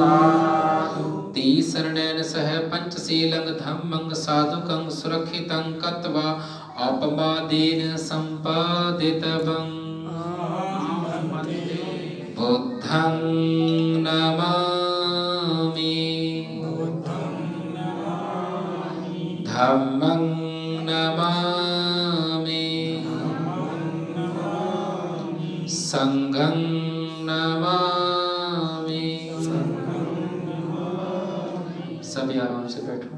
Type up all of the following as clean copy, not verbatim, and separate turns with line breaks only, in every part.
साधु
तीसरणेन सह पंचशीलं धम्मं साधुकं सुरक्षितं कृत्वा अपमादेन सम्पादितवम् बुद्धं नमामि धम्मं नमामि संघं नमामि। सभी आराम से बैठो।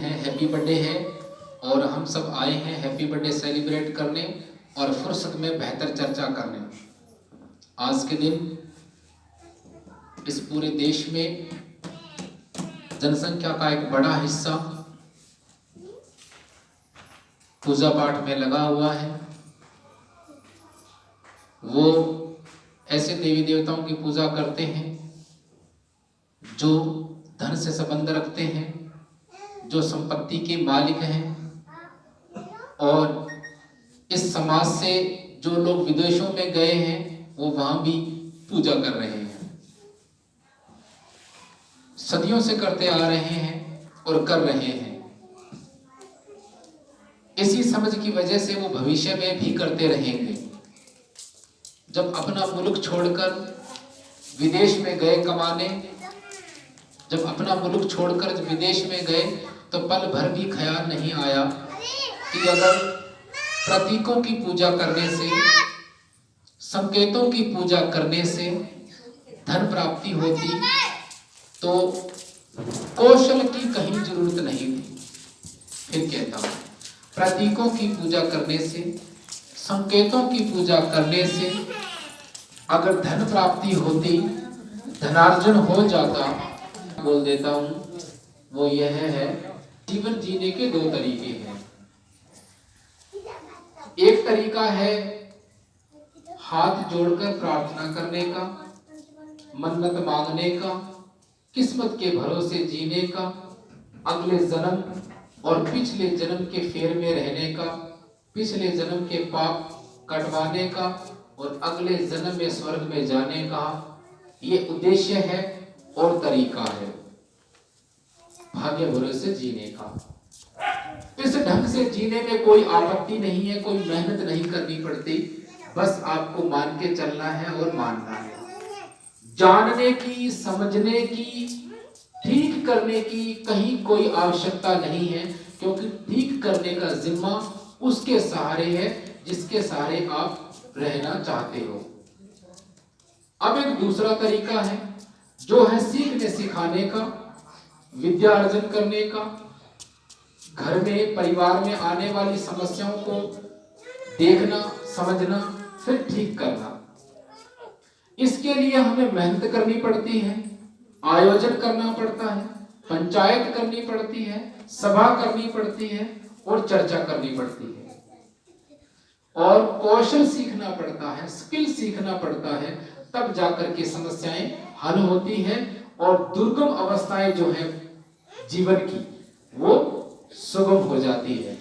हैप्पी बर्थडे है और हम सब आए हैं हैप्पी बर्थडे सेलिब्रेट करने और फुर्सत में बेहतर चर्चा करने। आज के दिन इस पूरे देश में जनसंख्या का एक बड़ा हिस्सा पूजा पाठ में लगा हुआ है। वो ऐसे देवी देवताओं की पूजा करते हैं जो धन से संबंध रखते हैं, जो संपत्ति के मालिक हैं, और इस समाज से जो लोग विदेशों में गए हैं वो वहां भी पूजा कर रहे हैं, सदियों से करते आ रहे हैं और कर रहे हैं। इसी समझ की वजह से वो भविष्य में भी करते रहेंगे। जब अपना मुल्क छोड़कर विदेश में गए कमाने, जब अपना मुल्क छोड़कर विदेश में गए तो पल भर भी ख्याल नहीं आया कि अगर प्रतीकों की पूजा करने से, संकेतों की पूजा करने से धन प्राप्ति होती तो कौशल की कहीं जरूरत नहीं थी। फिर कहता हूं, प्रतीकों की पूजा करने से, संकेतों की पूजा करने से अगर धन प्राप्ति होती, धनार्जन हो जाता, बोल देता हूं, वो यह है, जीवन जीने के दो तरीके हैं। एक तरीका है हाथ जोड़कर प्रार्थना करने का, मन्नत मांगने का, किस्मत के भरोसे जीने का, अगले जन्म और पिछले जन्म के फेर में रहने का, पिछले जन्म के पाप कटवाने का और अगले जन्म में स्वर्ग में जाने का, ये उद्देश्य है और तरीका है भाग्य भरोसे जीने का। इस ढंग से जीने में कोई आपत्ति नहीं है, कोई मेहनत नहीं करनी पड़ती, बस आपको मान के चलना है और मानना है। जानने की, समझने की, ठीक करने की कहीं कोई आवश्यकता नहीं है, क्योंकि ठीक करने का जिम्मा उसके सहारे है जिसके सहारे आप रहना चाहते हो। अब एक दूसरा तरीका है जो है सीखने सिखाने का, विद्या अर्जन करने का, घर में परिवार में आने वाली समस्याओं को देखना, समझना, फिर ठीक करना। इसके लिए हमें मेहनत करनी पड़ती है, आयोजन करना पड़ता है, पंचायत करनी पड़ती है, सभा करनी पड़ती है और चर्चा करनी पड़ती है, और कौशल सीखना पड़ता है, स्किल सीखना पड़ता है, तब जाकर के समस्याएं हल होती हैं और दुर्गम अवस्थाएं जो है जीवन की वो सुगम हो जाती है।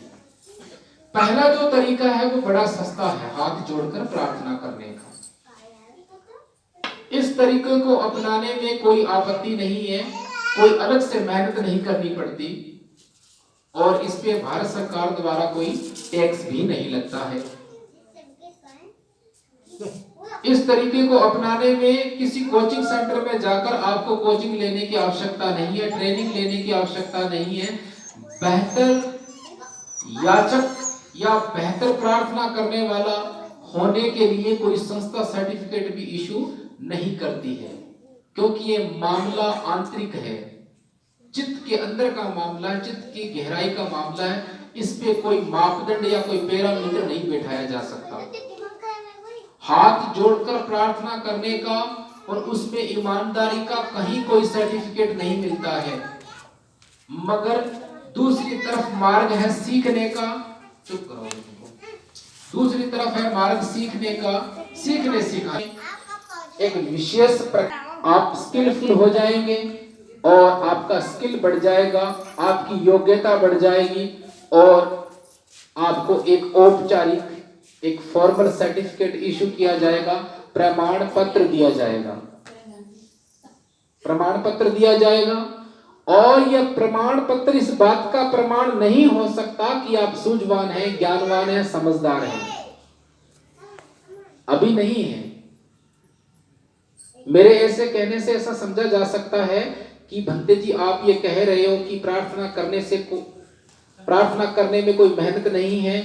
पहला जो तरीका है वो बड़ा सस्ता है, हाथ जोड़कर प्रार्थना करने का। इस तरीके को अपनाने में कोई आपत्ति नहीं है, कोई अलग से मेहनत नहीं करनी पड़ती और इस पे भारत सरकार द्वारा कोई टैक्स भी नहीं लगता है। इस तरीके को अपनाने में किसी कोचिंग सेंटर में जाकर आपको कोचिंग लेने की आवश्यकता नहीं है, ट्रेनिंग लेने की आवश्यकता नहीं है। बेहतर याचक या बेहतर प्रार्थना करने वाला होने के लिए कोई संस्था सर्टिफिकेट भी इशू नहीं करती है, क्योंकि ये मामला आंतरिक है, चित्त के अंदर का मामला है, चित्त की गहराई का मामला है। इस पे कोई मापदंड या कोई पैरामीटर नहीं बैठाया जा सकता। हाथ जोड़कर प्रार्थना करने का और उसमें ईमानदारी का कहीं कोई सर्टिफिकेट नहीं मिलता है, मगर दूसरी तरफ मार्ग है सीखने का। चुप करो, दूसरी तरफ है मार्ग सीखने का, सीखने सिखाने एक विशेष आप स्किलफुल हो जाएंगे और आपका स्किल बढ़ जाएगा, आपकी योग्यता बढ़ जाएगी और आपको एक औपचारिक एक फॉर्मल सर्टिफिकेट इशू किया जाएगा, प्रमाण पत्र दिया जाएगा, प्रमाण पत्र दिया जाएगा। और यह प्रमाण पत्र इस बात का प्रमाण नहीं हो सकता कि आप सूझवान हैं, ज्ञानवान हैं, समझदार हैं, अभी नहीं है। मेरे ऐसे कहने से ऐसा समझा जा सकता है कि भंते जी आप ये कह रहे हो कि प्रार्थना करने में कोई मेहनत नहीं है,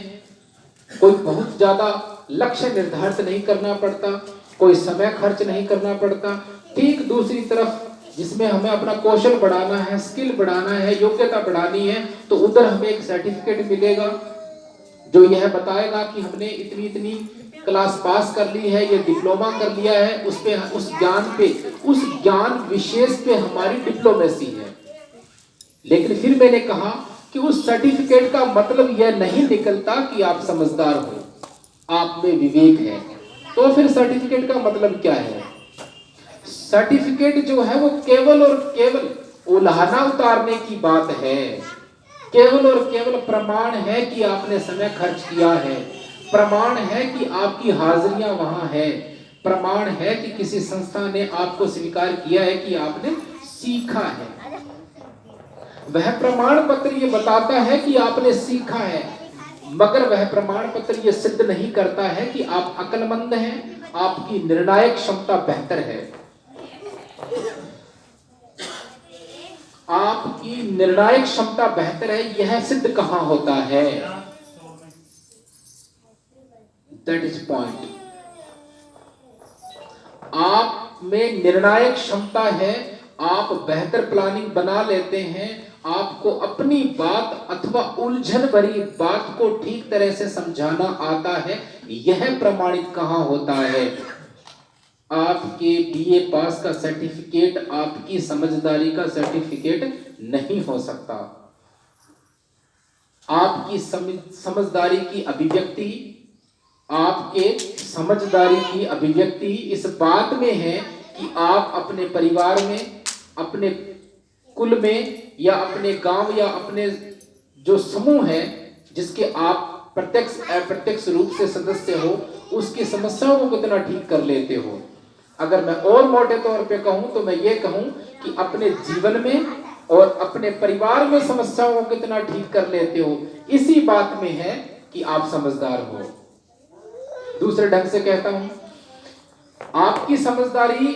कोई बहुत ज्यादा लक्ष्य निर्धारित नहीं करना पड़ता, कोई समय खर्च नहीं करना पड़ता। ठीक दूसरी तरफ जिसमें हमें अपना कौशल बढ़ाना है, स्किल बढ़ाना है, योग्यता बढ़ानी है, तो उधर हमें एक सर्टिफिकेट मिलेगा जो यह बताएगा कि हमने इतनी इतनी क्लास पास कर ली है, ये डिप्लोमा कर लिया है, उस ज्ञान विशेष पे हमारी डिप्लोमेसी है। लेकिन फिर मैंने कहा कि उस सर्टिफिकेट का मतलब यह नहीं निकलता कि आप समझदार हो, आप में विवेक है। तो फिर सर्टिफिकेट का मतलब क्या है? सर्टिफिकेट जो है वो केवल और केवल उलाहना उतारने की बात है, केवल और केवल प्रमाण है कि आपने समय खर्च किया है, प्रमाण है कि आपकी हाजिरियां वहां है, प्रमाण है कि किसी संस्था ने आपको स्वीकार किया है कि आपने सीखा है। वह प्रमाण पत्र ये बताता है कि आपने सीखा है, मगर वह प्रमाण पत्र ये सिद्ध नहीं करता है कि आप अक्लमंद हैं, आपकी निर्णायक क्षमता बेहतर है। आपकी निर्णायक क्षमता बेहतर है, यह सिद्ध कहां होता है? That is point. आप में निर्णायक क्षमता है, आप बेहतर प्लानिंग बना लेते हैं, आपको अपनी बात अथवा उलझन भरी बात को ठीक तरह से समझाना आता है। यह प्रमाणित कहां होता है? आपके बीए पास का सर्टिफिकेट आपकी समझदारी का सर्टिफिकेट नहीं हो सकता। आपकी समझदारी की अभिव्यक्ति, आपके समझदारी की अभिव्यक्ति इस बात में है कि आप अपने परिवार में, अपने कुल में, या अपने गांव, या अपने जो समूह है जिसके आप प्रत्यक्ष अप्रत्यक्ष रूप से सदस्य हो, उसकी समस्याओं को कितना ठीक कर लेते हो। अगर मैं और मोटे तौर पे कहूं तो मैं ये कहूं कि अपने जीवन में और अपने परिवार में समस्याओं को कितना ठीक कर लेते हो, इसी बात में है कि आप समझदार हो। दूसरे ढंग से कहता हूं, आपकी समझदारी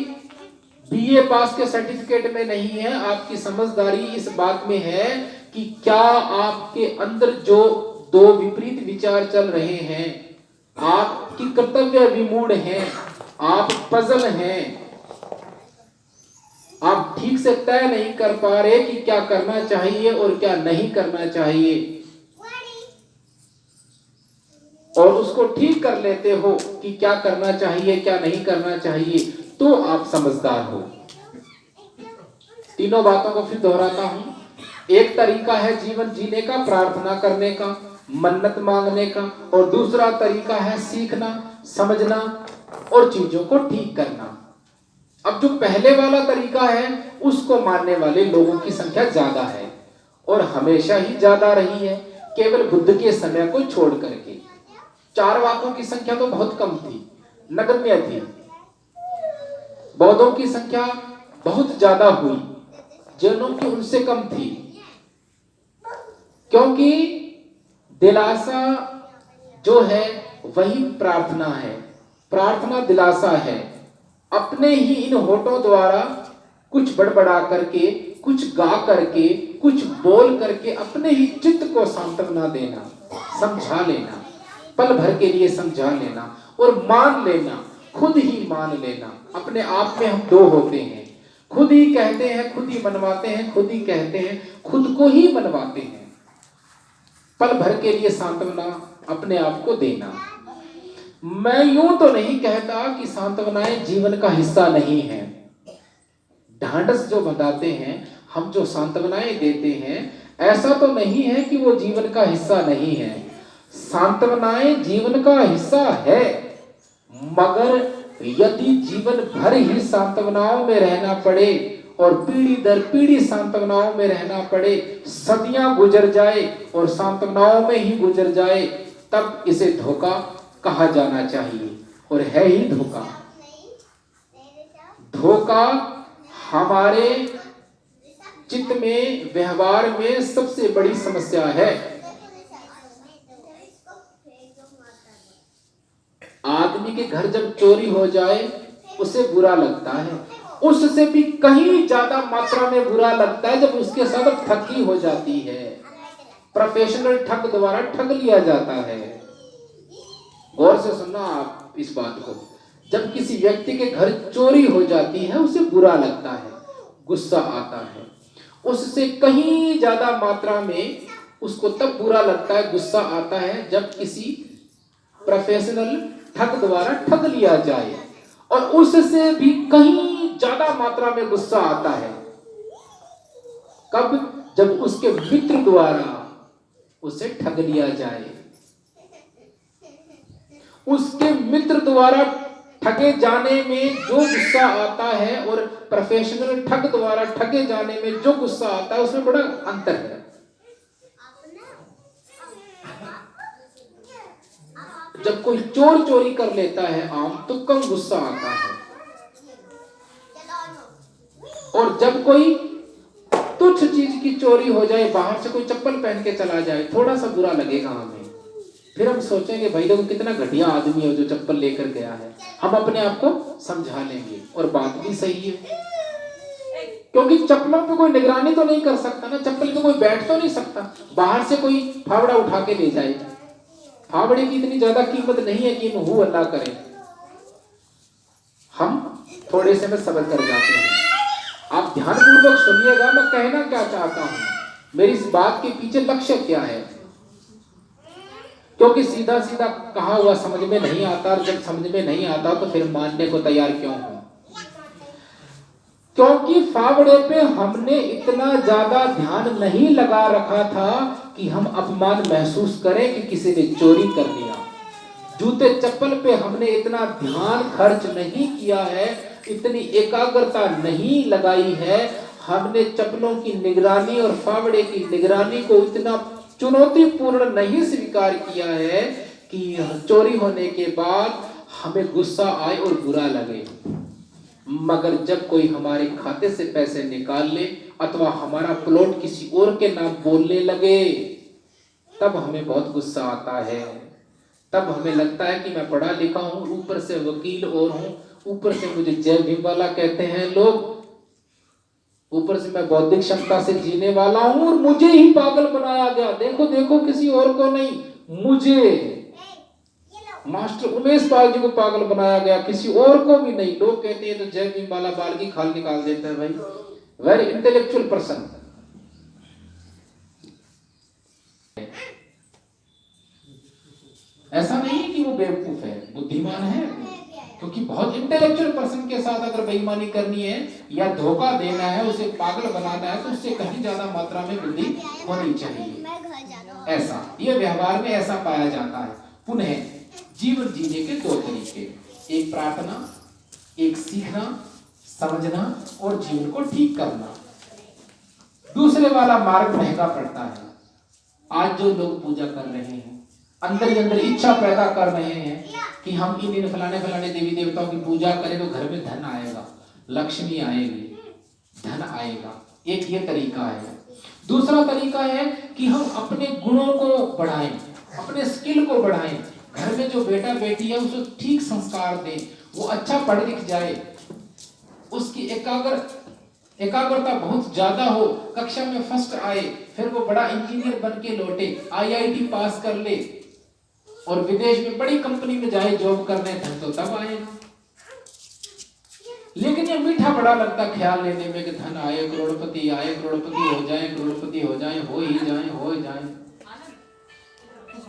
बीए पास के सर्टिफिकेट में नहीं है, आपकी समझदारी इस बात में है कि क्या आपके अंदर जो दो विपरीत विचार चल रहे हैं, आपकी कर्तव्य विमूढ़ हैं, आप पजल हैं, आप ठीक से तय नहीं कर पा रहे कि क्या करना चाहिए और क्या नहीं करना चाहिए, और उसको ठीक कर लेते हो कि क्या करना चाहिए क्या नहीं करना चाहिए, तो आप समझदार हो। तीनों बातों को फिर दोहराता हूं। एक तरीका है जीवन जीने का, प्रार्थना करने का, मन्नत मांगने का, और दूसरा तरीका है सीखना, समझना और चीजों को ठीक करना। अब जो पहले वाला तरीका है उसको मानने वाले लोगों की संख्या ज्यादा है, और हमेशा ही ज्यादा रही है, केवल बुद्ध के समय को छोड़ करके। चारवाकों की संख्या तो बहुत कम थी, नगण्य थी। बौद्धों की संख्या बहुत ज्यादा हुई, जैनों की उनसे कम थी, क्योंकि दिलासा जो है वही प्रार्थना है। प्रार्थना दिलासा है। अपने ही इन होठों द्वारा कुछ बड़बड़ा करके, कुछ गा करके, कुछ बोल करके अपने ही चित्त को सांत्वना देना, समझा लेना, पल भर के लिए समझा लेना और मान लेना, खुद ही मान लेना। अपने आप में हम दो होते हैं, खुद ही कहते हैं, खुद ही मनवाते हैं, खुद ही कहते हैं, खुद को ही मनवाते हैं। पल भर के लिए सांत्वना अपने आप को देना। मैं यूं तो नहीं कहता कि सांत्वनाएं जीवन का हिस्सा नहीं है। ढांढस जो बताते हैं, हम जो सांत्वनाएं देते हैं, ऐसा तो नहीं है कि वो जीवन का हिस्सा नहीं है। सांत्वनाएं जीवन का हिस्सा है, मगर यदि जीवन भर ही सांत्वनाओं में रहना पड़े और पीढ़ी दर पीढ़ी सांत्वनाओं में रहना पड़े, सदियां गुजर जाए और सांत्वनाओं में ही गुजर जाए, तब इसे धोखा कहा जाना चाहिए और है ही धोखा। धोखा हमारे चित्त में, व्यवहार में सबसे बड़ी समस्या है। आदमी के घर जब चोरी हो जाए उसे बुरा लगता है, उससे भी कहीं ज्यादा मात्रा में बुरा लगता है जब उसके साथ ठगी हो जाती है, प्रोफेशनल ठग द्वारा ठग लिया जाता है। गौर से सुनना आप इस बात को। जब किसी व्यक्ति के घर चोरी हो जाती है उसे बुरा लगता है, गुस्सा आता है। उससे कहीं ज्यादा मात्रा में उसको तब बुरा लगता है, गुस्सा आता है जब किसी प्रोफेशनल ठग द्वारा ठग लिया जाए, और उससे भी कहीं ज्यादा मात्रा में गुस्सा आता है कब? जब उसके मित्र द्वारा उसे ठग लिया जाए। उसके मित्र द्वारा ठगे जाने में जो गुस्सा आता है और प्रोफेशनल ठग द्वारा ठगे जाने में जो गुस्सा आता है उसमें बड़ा अंतर है। जब कोई चोर चोरी कर लेता है आम, तो कम गुस्सा आता है, और जब कोई तुच्छ चीज की चोरी हो जाए, बाहर से कोई चप्पल पहन के चला जाए, थोड़ा सा बुरा लगेगा हमें। फिर हम सोचेंगे भाई देखो कितना घटिया आदमी है जो चप्पल लेकर गया है। हम अपने आप को समझा लेंगे, और बात भी सही है, क्योंकि चप्पलों पे कोई निगरानी तो नहीं कर सकता ना, चप्पल पे कोई बैठ तो नहीं सकता। बाहर से कोई फावड़ा उठा के ले जाए, फावड़े की इतनी ज्यादा कीमत नहीं है कि महू अल्लाह करे, हम थोड़े से में सब्र कर जाते हैं। आप ध्यानपूर्वक सुनिएगा, मैं कहना क्या चाहता हूं, मेरी इस बात के पीछे लक्ष्य क्या है, क्योंकि सीधा सीधा कहा हुआ समझ में नहीं आता, और जब समझ में नहीं आता तो फिर मानने को तैयार क्यों हो? क्योंकि फावड़े पे हमने इतना ज्यादा ध्यान नहीं लगा रखा था कि हम अपमान महसूस करें कि किसी ने चोरी कर लिया। जूते चप्पल पे हमने इतना ध्यान खर्च नहीं किया है, इतनी एकाग्रता नहीं लगाई है, हमने चप्पलों की निगरानी और फावड़े की निगरानी को इतना चुनौतीपूर्ण नहीं स्वीकार किया है कि चोरी होने के बाद हमें गुस्सा आए और बुरा लगे। मगर जब कोई हमारे खाते से पैसे निकाल ले अथवा हमारा प्लॉट किसी और के नाम बोलने लगे, तब हमें बहुत गुस्सा आता है। तब हमें लगता है कि मैं पढ़ा लिखा हूं, ऊपर से वकील और हूं, ऊपर से मुझे जय भीम वाला कहते हैं लोग, ऊपर से मैं बौद्धिक क्षमता से जीने वाला हूं और मुझे ही पागल बनाया गया। देखो देखो, किसी और को नहीं, मुझे मास्टर उमेश पाल जी को पागल बनाया गया, किसी और को भी नहीं। लोग कहते हैं तो जय भीम वाला बाल की खाल निकाल देता है। भाई वेरी इंटेलेक्चुअल पर्सन। ऐसा नहीं है कि वो बेवकूफ है, बुद्धिमान है, क्योंकि बहुत इंटेलेक्चुअल पर्सन के साथ अगर बेईमानी करनी है या धोखा देना है, उसे पागल बनाना है, तो उससे कहीं ज्यादा मात्रा में बुद्धि होनी चाहिए। ऐसा ये व्यवहार में ऐसा पाया जाता है। पुनः जीवन जीने के दो तरीके, एक प्रार्थना, एक सीखना, समझना और जीवन को ठीक करना। दूसरे वाला मार्ग महंगा पड़ता है। आज जो लोग पूजा कर रहे हैं, अंदर ही अंदर इच्छा पैदा कर रहे हैं कि हम इन फलाने फलाने देवी देवताओं की पूजा करें तो घर में धन आएगा, लक्ष्मी आएगी, धन आएगा, एक ये तरीका है। दूसरा तरीका है कि हम अपने गुणों को बढ़ाएं, अपने स्किल को बढ़ाएं, घर में जो बेटा बेटी है उसको ठीक संस्कार दें, वो अच्छा पढ़ लिख जाए, उसकी एकाग्रता बहुत ज्यादा हो, कक्षा में फर्स्ट आए, फिर वो बड़ा इंजीनियर बन के लौटे, IIT पास कर ले और विदेश में बड़ी कंपनी में जाए जॉब करने, धन तो तब आएगा। लेकिन ये मीठा बड़ा लगता ख्याल लेने में कि धन आए, करोड़पति आए, करोड़पति हो जाए, करोड़पति हो जाए, हो ही जाए, हो जाए।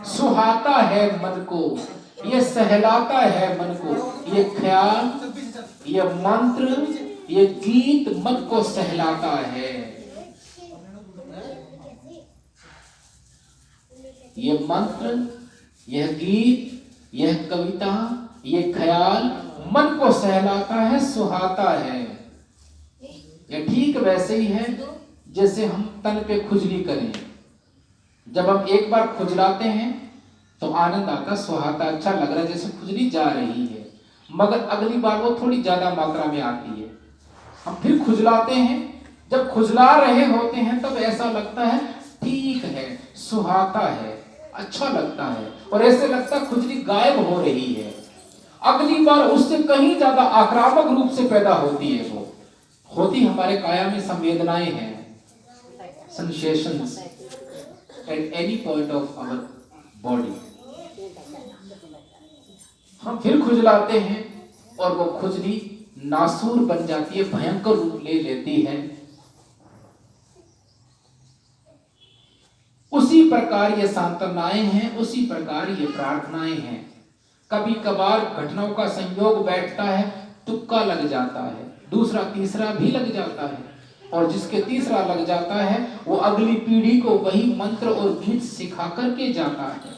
सुहाता है मन को, ये सहलाता है मन को, ये ख्याल, ये मंत्र, ये गीत मन को सहलाता है। ये मंत्र, यह गीत, यह कविता, ये ख्याल मन को सहलाता है, सुहाता है। यह ठीक वैसे ही है जैसे हम तन पे खुजली करें। जब हम एक बार खुजलाते हैं तो आनंद आता, सुहाता, अच्छा लग रहा है, जैसे खुजली जा रही है, मगर अगली बार वो थोड़ी ज्यादा मात्रा में आती है। हम फिर खुजलाते हैं, जब खुजला रहे होते हैं तब ऐसा लगता है ठीक है, सुहाता है, अच्छा लगता है, और ऐसे लगता है खुजली गायब हो रही है। अगली बार उससे कहीं ज्यादा आक्रामक रूप से पैदा होती है। वो होती हमारे काया में संवेदनाएं हैं, sensations at any point of our body. हम फिर खुजलाते हैं और वो खुजली नासूर बन जाती है, भयंकर रूप ले लेती है। उसी प्रकार ये सांत्वनाएं हैं, उसी प्रकार ये प्रार्थनाएं हैं। कभी कभार घटनाओं का संयोग बैठता है, तुक्का लग जाता है, दूसरा तीसरा भी लग जाता है, और जिसके तीसरा लग जाता है वो अगली पीढ़ी को वही मंत्र और गीत सिखा करके जाता है।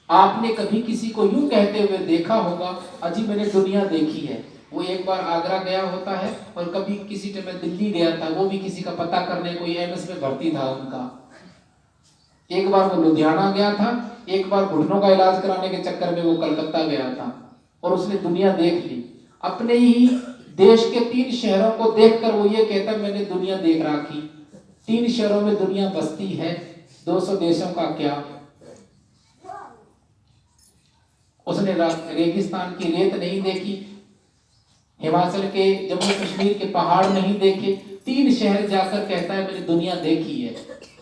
आपने कभी किसी को यूं कहते हुए देखा होगा, अजी मैंने दुनिया देखी है। वो एक बार आगरा गया होता है, और कभी किसी टाइम में दिल्ली गया था, वो भी किसी का पता करने, कोई एमएस में भर्ती था उनका। एक बार वो लुधियाना गया था, एक बार घुटनों का इलाज कराने के चक्कर में वो कलकत्ता गया था, और उसने दुनिया देख ली। अपने ही देश के 3 शहरों को देखकर वो ये कहता मैंने दुनिया देख रखी। 3 शहरों में दुनिया बसती है, 200 देशों का क्या। उसने रेगिस्तान की रेत नहीं देखी, हिमाचल के, जम्मू कश्मीर के पहाड़ नहीं देखे, 3 शहर जाकर कहता है मैंने दुनिया देखी है।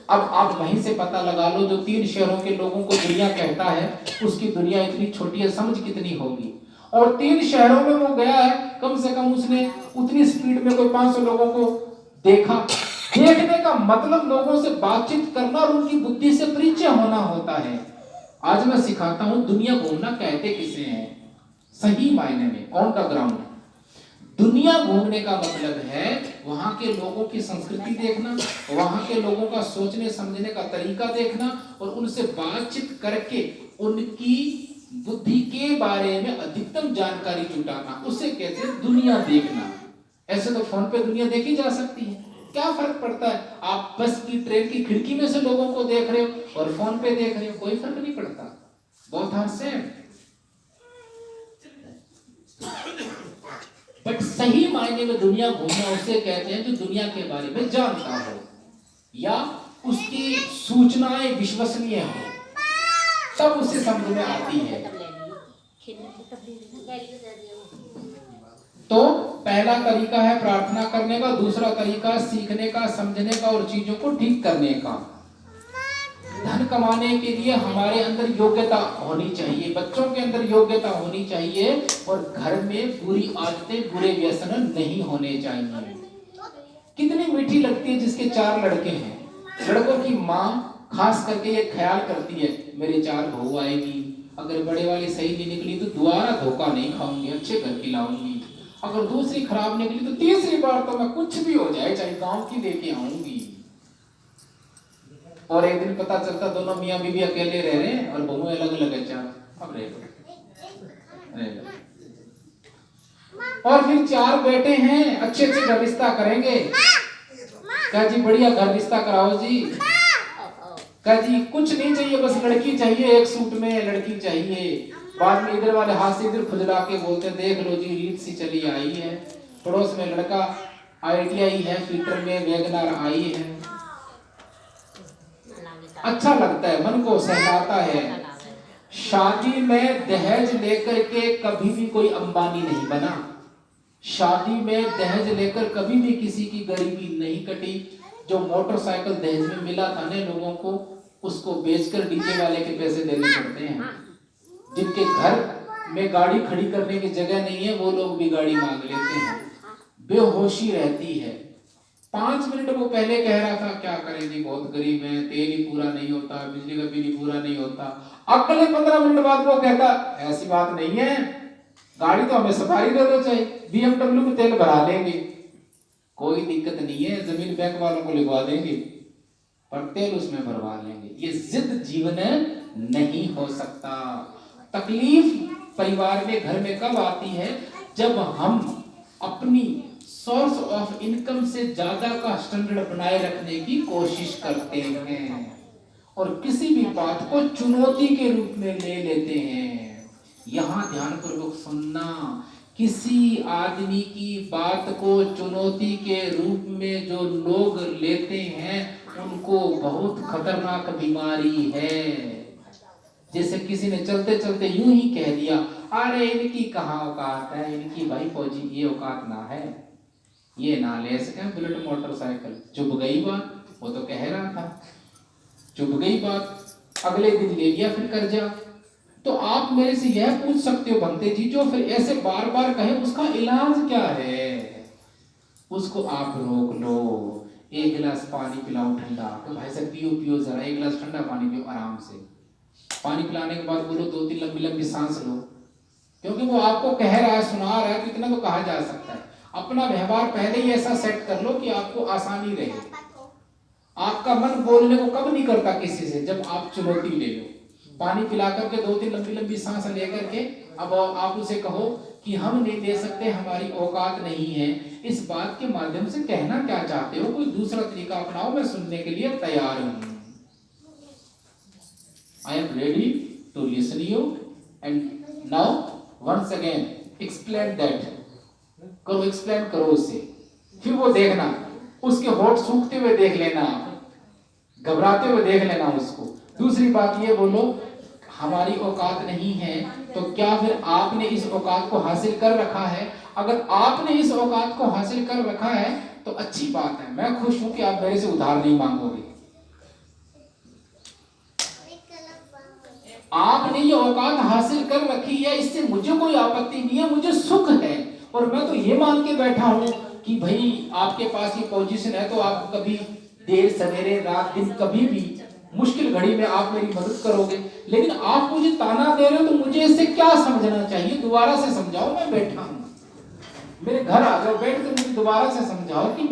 अब आप वहीं से पता लगा लो, जो 3 शहरों के लोगों को दुनिया कहता है, उसकी दुनिया इतनी छोटी है, समझ कितनी होगी। और 3 शहरों में वो गया है, कम से कम उसने उतनी स्पीड में कोई 500 लोगों को देखा। देखने का मतलब लोगों से बातचीत करना और उनकी बुद्धि से परिचय होना होता है। आज मैं सिखाता हूं दुनिया घूमना कहते किसे हैं सही मायने में, ऑन द ग्राउंड। दुनिया घूमने का मतलब है वहां के लोगों की संस्कृति देखना, वहां के लोगों का सोचने समझने का तरीका देखना, और उनसे बातचीत करके उनकी बुद्धि के बारे में अधिकतम जानकारी जुटाना, उसे कहते हैं दुनिया देखना। ऐसे तो फोन पे दुनिया देखी जा सकती है, क्या फर्क पड़ता है? आप बस की, ट्रेन की खिड़की में से लोगों को देख रहे हो और फोन पे देख रहे हो, कोई फर्क नहीं पड़ता, बहुत हद सेम। बट सही मायने में दुनिया घूमना उसे कहते हैं जो दुनिया के बारे में जानता हो, या उसकी सूचनाएं विश्वसनीय हो, तब उसे समझ में आती है। तो पहला तरीका है प्रार्थना करने का, दूसरा तरीका सीखने का, समझने का और चीजों को ठीक करने का। धन कमाने के लिए हमारे अंदर योग्यता होनी चाहिए, बच्चों के अंदर योग्यता होनी चाहिए, और घर में बुरी आदतें, बुरे व्यसन नहीं होने चाहिए। कितनी मीठी लगती है जिसके 4 लड़के हैं, लड़कों की माँ खास करके ये ख्याल करती है मेरे 4 बहू आएगी, अगर बड़े वाली सही नहीं निकली तो दोबारा धोखा नहीं खाऊंगी, अच्छे घर की लाऊंगी, अगर दूसरी खराब निकली तो तीसरी बार तो मैं कुछ भी हो जाए चाहे गांव की लेके आऊंगी। और एक दिन पता चलता दोनों मियां बीवी अकेले रह रहे हैं और बहुएं अलग अलग है 4, अब रह गए। और फिर 4 बेटे हैं, अच्छे अच्छे घर रिश्ता करेंगे, क्या जी बढ़िया घर रिश्ता कराओ जी, क्या जी कुछ नहीं चाहिए, बस लड़की चाहिए, एक सूट में लड़की चाहिए। बाद में इधर वाले हाथ से इधर खुजला के बोलते देख लो जी रीत सी चली आई है, पड़ोस में लड़का ITI है, फीटर में वैगनर आई है। अच्छा लगता है, मन को सहलाता है। शादी में दहेज लेकर के कभी भी कोई अंबानी नहीं बना, शादी में दहेज लेकर कभी भी किसी की गरीबी नहीं कटी। जो मोटरसाइकिल दहेज में मिला था ना लोगों को, उसको बेचकर डीजे वाले के पैसे देने पड़ते हैं। जिनके घर में गाड़ी खड़ी करने की जगह नहीं है वो लोग भी गाड़ी मांग लेते हैं, बेहोशी रहती है। 5 मिनट वो पहले कह रहा था क्या करें जी बहुत गरीब है, तेल ही पूरा नहीं होता, बिजली का बिल ही पूरा नहीं होता। अगले 15 मिनट बाद वो कहता ऐसी बात नहीं है, गाड़ी तो हमें सफारी दे दो, चाहे BMW में तेल भरा लेंगे, कोई दिक्कत नहीं है, जमीन बैंक वालों को लिखवा देंगे पर तेल उसमें भरवा लेंगे। ये जिद जीवन नहीं हो सकता। तकलीफ परिवार में, घर में कब आती है? जब हम अपनी सोर्स ऑफ इनकम से ज्यादा का स्टैंडर्ड बनाए रखने की कोशिश करते हैं, और किसी भी बात को चुनौती के रूप में ले लेते हैं। यहां ध्यानपूर्वक सुनना, किसी आदमी की बात को चुनौती के रूप में जो लोग लेते हैं उनको बहुत खतरनाक बीमारी है। जैसे किसी ने चलते चलते यूं ही कह दिया, अरे इनकी कहाँ औकात है, इनकी भाई फौजी ये औकात ना है, ये ना ले सके बुलेट मोटरसाइकिल। चुभ गई बात, वो तो कह रहा था, चुभ गई बात, अगले दिन ले लिया फिर कर्जा। तो आप मेरे से यह पूछ सकते हो भंते जी, जो फिर ऐसे बार बार कहे उसका इलाज क्या है? उसको आप रोक लो, एक गिलास पानी पिलाओ ठंडा, तो भाई साहब पियो पियो जरा, एक गिलास ठंडा पानी पियो आराम से। पानी पिलाने के बाद बोलो 2-3 लंबी लंबी सांस लो, क्योंकि वो आपको कह रहा है, सुना रहा है, तो इतना तो कहा जा सकता है। अपना व्यवहार पहले ही ऐसा सेट कर लो कि आपको आसानी रहे। आपका मन बोलने को कब नहीं करता किसी से, जब आप चुनौती ले लो। पानी पिला करके 2-3 लंबी लंबी सांस लेकर के अब आप उसे कहो कि हम नहीं दे सकते, हमारी औकात नहीं है। इस बात के माध्यम से कहना क्या चाहते हो? कोई दूसरा तरीका अपनाओ, मैं सुनने के लिए तैयार हूं। I am ready to listen you and now once again explain that। करो, एक्सप्लेन करो उसे, फिर वो देखना, उसके होठ सूखते हुए देख लेना, घबराते हुए देख लेना उसको। दूसरी बात ये बोलो, हमारी औकात नहीं है, तो क्या फिर आपने इस औकात को हासिल कर रखा है? अगर आपने इस औकात को हासिल कर रखा है तो अच्छी बात है, मैं खुश हूं कि आप मेरे से उधार नहीं मांगोगे। आपने ये औकात हासिल कर रखी है, इससे मुझे कोई आपत्ति नहीं है, मुझे सुख है। और मैं तो ये मान के बैठा हूं कि भाई आपके पास ये पोजीशन है, तो आप कभी देर सवेरे रात दिन कभी भी मुश्किल घड़ी में आप मेरी मदद करोगे। लेकिन आप मुझे ताना दे रहे हो, तो मुझे इससे क्या समझना चाहिए? दोबारा से समझाओ, मैं बैठा हूं, मेरे घर आ जाओ, बैठ कर मुझे दोबारा से समझाओ कि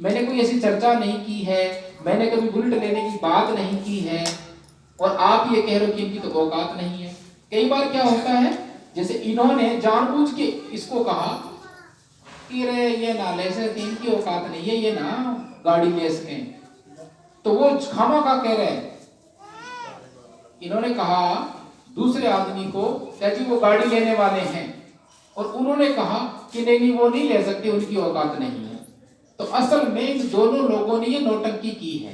मैंने कोई ऐसी चर्चा नहीं की है, मैंने कभी बुलेट लेने की बात नहीं की है, और आप ये कह रहे हो कि इनकी तो औकात नहीं है। कई बार क्या होता है, जैसे इन्होंने जानबूझ के इसको कहा कि रे ये ना ले सकते, इनकी औकात नहीं है, ये ना गाड़ी ले सके, तो वो खामा का कह रहे हैं। इन्होंने कहा दूसरे आदमी को, क्या जी वो गाड़ी लेने वाले हैं, और उन्होंने कहा कि नहीं वो नहीं ले सकते, उनकी औकात नहीं है। तो असल में इन दोनों लोगों ने ये नौटंकी की है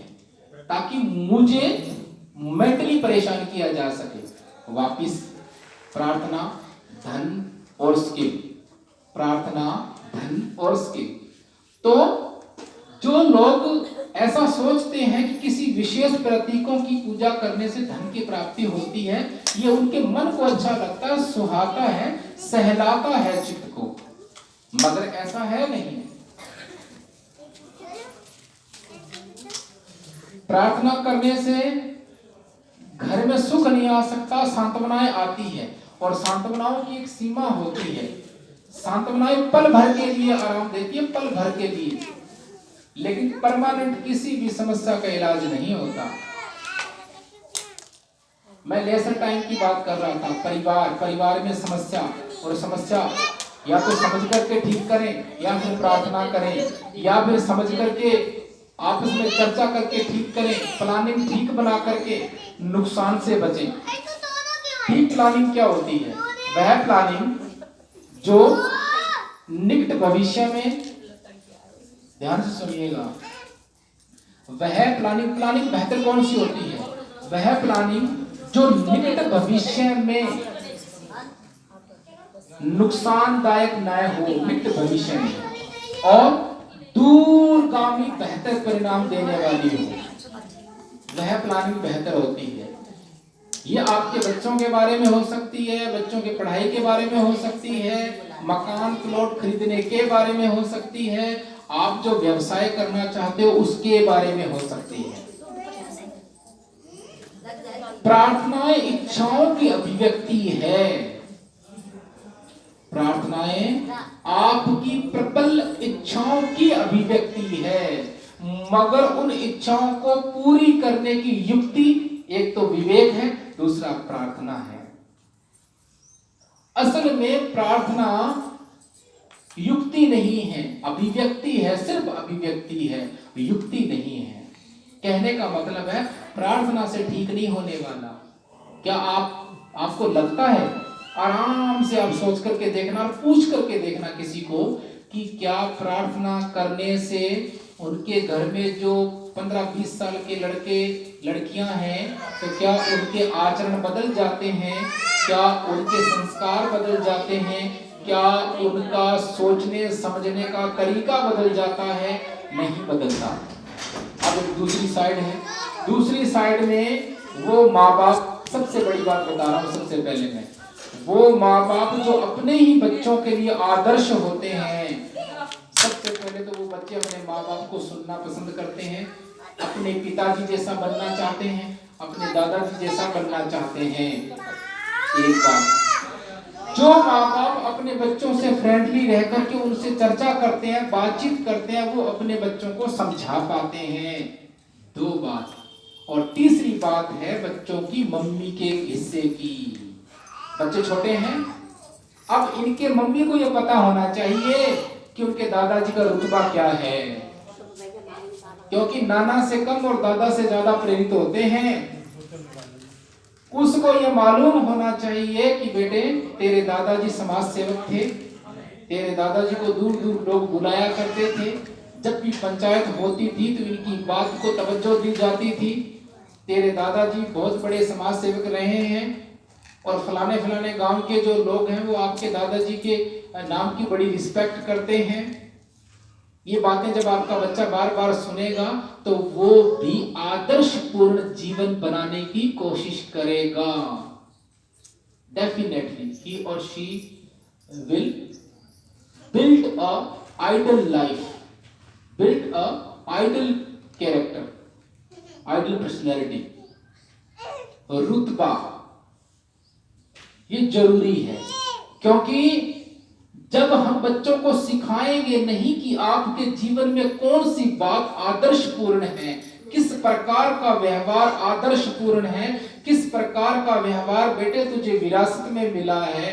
ताकि मुझे मेंटली परेशान किया जा सके। वापिस प्रार्थना, धन और स्किल, प्रार्थना, धन और स्किल। तो जो लोग ऐसा सोचते हैं कि किसी विशेष प्रतीकों की पूजा करने से धन की प्राप्ति होती है, ये उनके मन को अच्छा लगता है, सुहाता है, सहलाता है चित्त को, मगर ऐसा है नहीं। प्रार्थना करने से घर में सुख नहीं आ सकता, सांत्वनाएं आती है, और सांत्वनाओं की एक सीमा होती है। सांत्वनाएं पल भर के लिए आराम देती है, पल भर के लिए, लेकिन परमानेंट किसी भी समस्या का इलाज नहीं होता। मैं लेसर टाइम की बात कर रहा था। परिवार में समस्या, और समस्या या तो समझ करके ठीक करें, या फिर प्रार्थना करें, या फिर समझ करके आपस में चर्चा करके ठीक करें, प्लानिंग ठीक बना करके नुकसान से बचें। ठीक प्लानिंग क्या होती है? वह प्लानिंग जो निकट भविष्य में, ध्यान से सुनिएगा, वह प्लानिंग बेहतर कौन सी होती है? वह प्लानिंग जो निकट भविष्य में नुकसानदायक न हो, निकट भविष्य में, और दूरगामी बेहतर परिणाम देने वाली हो, वह प्लानिंग बेहतर होती है। ये आपके बच्चों के बारे में हो सकती है, बच्चों की पढ़ाई के बारे में हो सकती है, मकान प्लॉट खरीदने के बारे में हो सकती है, आप जो व्यवसाय करना चाहते हो उसके बारे में हो सकती है। प्रार्थनाएं इच्छाओं की अभिव्यक्ति है। प्रार्थनाएं आपकी प्रबल इच्छाओं की अभिव्यक्ति है, मगर उन इच्छाओं को पूरी करने की युक्ति, एक तो विवेक है, दूसरा प्रार्थना है। असल में प्रार्थना युक्ति नहीं है, अभिव्यक्ति है, सिर्फ अभिव्यक्ति है, युक्ति नहीं है। कहने का मतलब है प्रार्थना से ठीक नहीं होने वाला। क्या आपको लगता है? आराम से आप सोच करके देखना और पूछ करके देखना किसी को कि क्या प्रार्थना करने से उनके घर में जो 15-20 साल के लड़के लड़कियां हैं तो क्या उनके आचरण बदल जाते हैं? क्या उनके संस्कार बदल जाते हैं? क्या उनका सोचने समझने का तरीका बदल जाता है? नहीं बदलता। अब दूसरी साइड है, दूसरी साइड में वो माँ बाप, सबसे बड़ी बात बता रहा हूँ सबसे पहले मैं, वो माँ बाप जो अपने ही बच्चों के लिए आदर्श होते हैं। सबसे पहले तो वो बच्चे अपने माँ बाप को सुनना पसंद करते हैं, अपने पिताजी जैसा बनना चाहते हैं, अपने दादाजी जैसा बनना चाहते हैं। एक बात, जो माँ बाप अपने बच्चों से फ्रेंडली रह करके उनसे चर्चा करते हैं, बातचीत करते हैं, वो अपने बच्चों को समझा पाते हैं। दो बात। और तीसरी बात है बच्चों की मम्मी के हिस्से की। बच्चे छोटे हैं, अब इनके मम्मी को ये पता होना चाहिए कि उनके दादाजी का रुतबा क्या है, क्योंकि नाना से कम और दादा से ज्यादा प्रेरित होते हैं। उसको ये मालूम होना चाहिए कि बेटे तेरे दादाजी समाज सेवक थे, तेरे दादाजी को दूर दूर लोग बुलाया करते थे, जब भी पंचायत होती थी तो इनकी बात को तवज्जो दी जाती थी, तेरे दादाजी बहुत बड़े समाज सेवक रहे हैं और फलाने फलाने गांव के जो लोग हैं वो आपके दादाजी के नाम की बड़ी रिस्पेक्ट करते हैं। ये बातें जब आपका बच्चा बार बार सुनेगा तो वो भी आदर्श पूर्ण जीवन बनाने की कोशिश करेगा। डेफिनेटली ही और she will build a ideal life, build a ideal character, ideal personality. रुतबा ये जरूरी है, क्योंकि जब हम बच्चों को सिखाएंगे नहीं कि आपके जीवन में कौन सी बात आदर्शपूर्ण है, किस प्रकार का व्यवहार आदर्शपूर्ण है, किस प्रकार का व्यवहार बेटे तुझे विरासत में मिला है,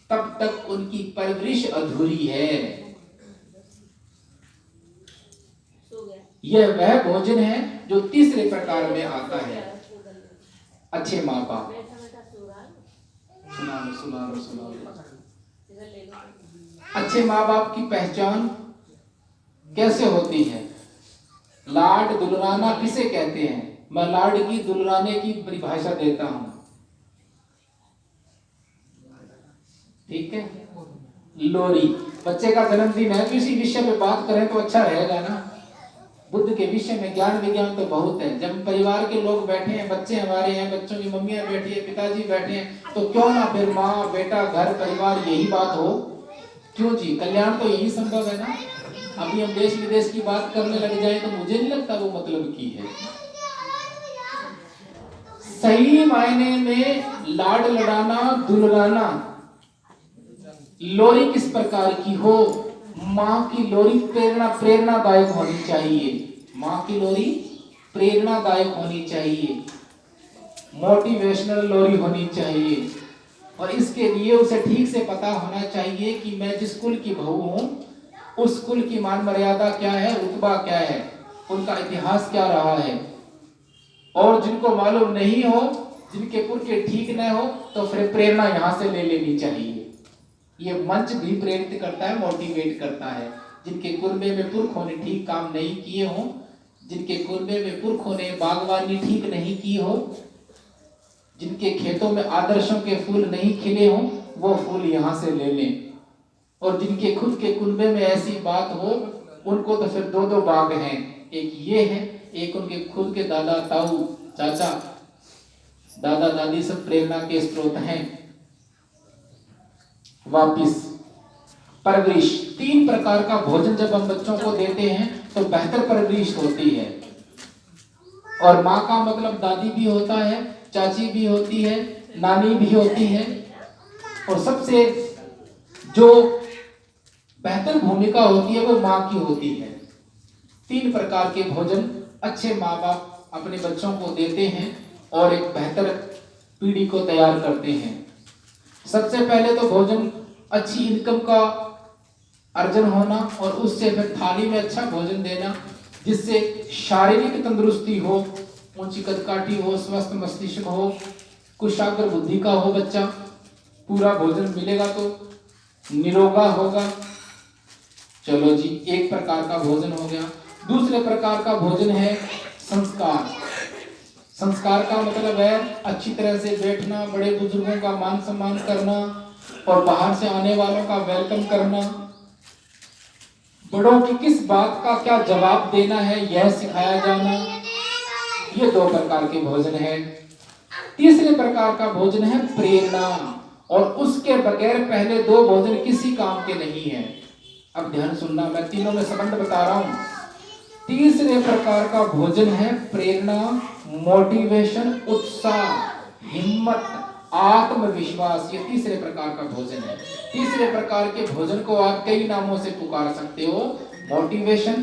तब तक उनकी परवरिश अधूरी है। यह वह भोजन है जो तीसरे प्रकार में आता है। अच्छे माँ बाप, सुना अच्छे माँ बाप की पहचान कैसे होती है? लाड दुलाराना किसे कहते हैं? मैं लाड की दुलाराने की परिभाषा देता हूं, ठीक है? लोरी, बच्चे का जन्मदिन है, किसी विषय पे बात करें तो अच्छा रहेगा ना। बुद्ध के विषय में ज्ञान विज्ञान तो बहुत है। जब परिवार के लोग बैठे हैं, बच्चे हमारे हैं, बच्चों की मम्मियां बैठी है, पिताजी बैठे हैं, तो क्यों ना फिर माँ बेटा घर परिवार यही बात हो। क्यों जी, कल्याण तो यही संभव है ना। अभी हम देश विदेश की बात करने लग जाए तो मुझे नहीं लगता वो मतलब की है। सही मायने में लाड लड़ाना दुलाराना, लोरी किस प्रकार की हो? माँ की लोरी प्रेरणादायक होनी चाहिए। माँ की लोरी प्रेरणादायक होनी चाहिए, मोटिवेशनल लोरी होनी चाहिए। और इसके लिए उसे ठीक से पता होना चाहिए कि मैं जिस कुल की बहू हूं उस कुल की मान मर्यादा क्या है, रुतबा क्या है, उनका इतिहास क्या रहा है। और जिनको मालूम नहीं हो, जिनके पुरखे ठीक न हो, तो फिर प्रेरणा यहां से ले लेनी चाहिए। ये मंच भी प्रेरित करता है, मोटिवेट करता है। जिनके कुर्बे में पुरखों ने ठीक काम नहीं किए हो, जिनके कुर्बे में पुरखों ने बागवानी ठीक नहीं की हो, जिनके खेतों में आदर्शों के फूल नहीं खिले हो, वो फूल यहाँ से ले लें। और जिनके खुद के कुनबे में ऐसी बात हो, उनको तो फिर दो दो बाग हैं, एक ये है, एक उनके खुद के दादा ताऊ चाचा दादा दादी सब प्रेरणा के स्रोत हैं। वापिस परवरिश, 3 प्रकार का भोजन जब हम बच्चों को देते हैं तो बेहतर परवरिश होती है। और माँ का मतलब दादी भी होता है, चाची भी होती है, नानी भी होती है, और सबसे जो बेहतर भूमिका होती है वो माँ की होती है। 3 प्रकार के भोजन अच्छे माँ बाप अपने बच्चों को देते हैं और एक बेहतर पीढ़ी को तैयार करते हैं। सबसे पहले तो भोजन अच्छी इनकम का अर्जन होना और उससे फिर थाली में अच्छा भोजन देना, जिससे शारीरिक तंदुरुस्ती हो, ऊंची कदकाठी हो, स्वस्थ मस्तिष्क हो, कुशाग्र बुद्धि का हो बच्चा, पूरा भोजन मिलेगा तो निरोगा होगा। चलो जी, एक प्रकार का भोजन हो गया। दूसरे प्रकार का भोजन है संस्कार। संस्कार का मतलब है अच्छी तरह से बैठना, बड़े बुजुर्गों का मान सम्मान करना और बाहर से आने वालों का वेलकम करना, बड़ों की किस बात का क्या जवाब देना है यह सिखाया जाना। ये दो प्रकार के भोजन है। तीसरे प्रकार का भोजन है प्रेरणा, और उसके बगैर पहले दो भोजन किसी काम के नहीं है। अब ध्यान सुनना, मैं तीनों में संबंध बता रहा हूं। तीसरे प्रकार का भोजन है प्रेरणा, मोटिवेशन, उत्साह, हिम्मत, आत्मविश्वास। ये तीसरे प्रकार का भोजन है। तीसरे प्रकार के भोजन को आप कई नामों से पुकार सकते हो। मोटिवेशन,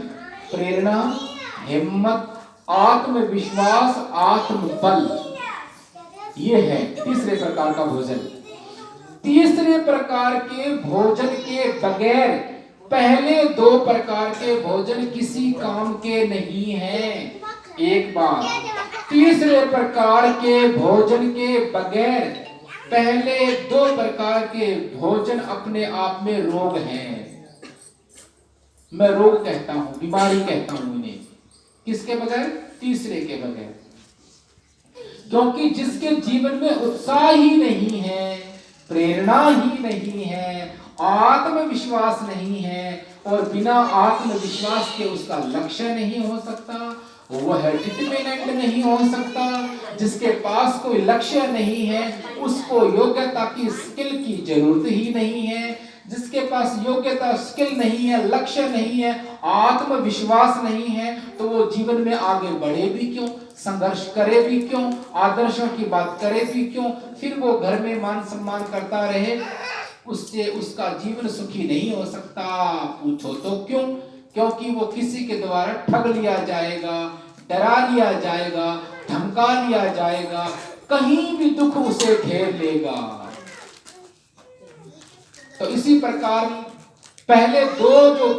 प्रेरणा, हिम्मत, आत्मविश्वास, आत्मबल, ये है तीसरे प्रकार का भोजन। तीसरे प्रकार के भोजन के बगैर पहले दो प्रकार के भोजन किसी काम के नहीं हैं। एक बार, तीसरे प्रकार के भोजन के बगैर पहले दो प्रकार के भोजन अपने आप में रोग हैं। मैं रोग कहता हूं, बीमारी कहता हूं इन्हें। किसके बगैर? तीसरे के बगैर। क्योंकि जिसके जीवन में उत्साह ही नहीं है, प्रेरणा ही नहीं है, आत्मविश्वास नहीं है, और बिना आत्मविश्वास के उसका लक्ष्य नहीं हो सकता, वह डिटरमिनेंट नहीं हो सकता। जिसके पास कोई लक्ष्य नहीं है उसको योग्यता की, स्किल की जरूरत ही नहीं है। जिसके पास योग्यता, स्किल नहीं है, लक्ष्य नहीं है, आत्मविश्वास नहीं है, तो वो जीवन में आगे बढ़े भी क्यों, संघर्ष करे भी क्यों, आदर्शों की बात करे भी क्यों, फिर वो घर में मान सम्मान करता रहे, उससे उसका जीवन सुखी नहीं हो सकता। पूछो तो क्यों? क्योंकि वो किसी के द्वारा ठग लिया जाएगा, डरा लिया जाएगा, धमका लिया जाएगा, कहीं भी दुख उसे घेर लेगा। तो इसी प्रकार पहले दो जो